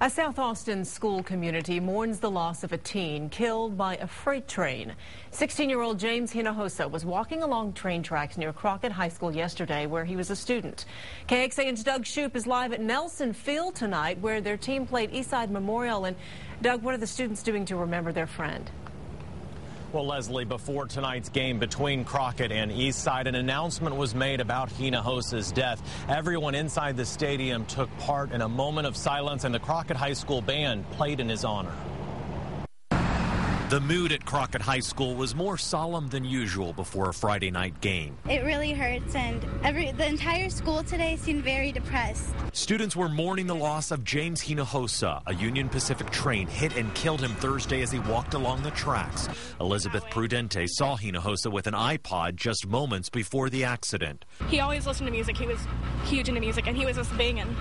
A South Austin school community mourns the loss of a teen killed by a freight train. 16-year-old James Hinojosa was walking along train tracks near Crockett High School yesterday, where he was a student. KXAN's Doug Shoup is live at Nelson Field tonight, where their team played Eastside Memorial. And Doug, what are the students doing to remember their friend? Well, Leslie, before tonight's game between Crockett and Eastside, an announcement was made about Hinojosa's death. Everyone inside the stadium took part in a moment of silence, and the Crockett High School band played in his honor. The mood at Crockett High School was more solemn than usual before a Friday night game. It really hurts, and the entire school today seemed very depressed. Students were mourning the loss of James Hinojosa. A Union Pacific train hit and killed him Thursday as he walked along the tracks. Elisabeth Prudente saw Hinojosa with an iPod just moments before the accident. He always listened to music. He was huge into music, and he was just banging.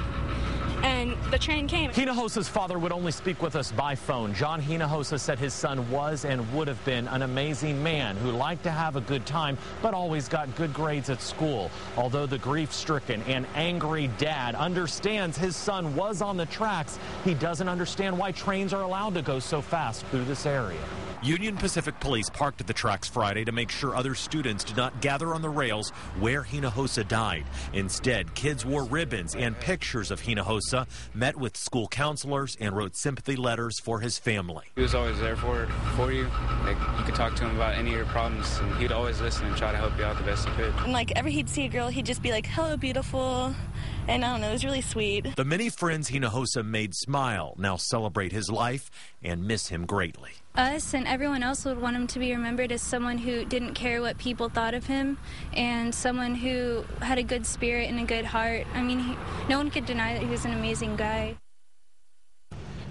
And the train came. Hinojosa's father would only speak with us by phone. John Hinojosa said his son was and would have been an amazing man who liked to have a good time, but always got good grades at school. Although the grief-stricken and angry dad understands his son was on the tracks, he doesn't understand why trains are allowed to go so fast through this area. Union Pacific Police parked at the tracks Friday to make sure other students did not gather on the rails where Hinojosa died. Instead, kids wore ribbons and pictures of Hinojosa, met with school counselors, and wrote sympathy letters for his family. He was always there for you. Like, you could talk to him about any of your problems, and he'd always listen and try to help you out the best he could. And like, every he'd see a girl, he'd just be like, "Hello, beautiful." And I don't know, it was really sweet. The many friends Hinojosa made smile, now celebrate his life and miss him greatly. Us and everyone else would want him to be remembered as someone who didn't care what people thought of him, and someone who had a good spirit and a good heart. I mean, no one could deny that he was an amazing guy.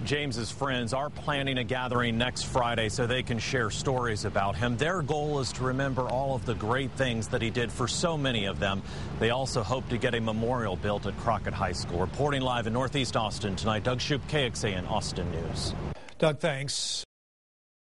James's friends are planning a gathering next Friday so they can share stories about him. Their goal is to remember all of the great things that he did for so many of them. They also hope to get a memorial built at Crockett High School. Reporting live in Northeast Austin tonight, Doug Shoup, KXAN Austin News. Doug, thanks.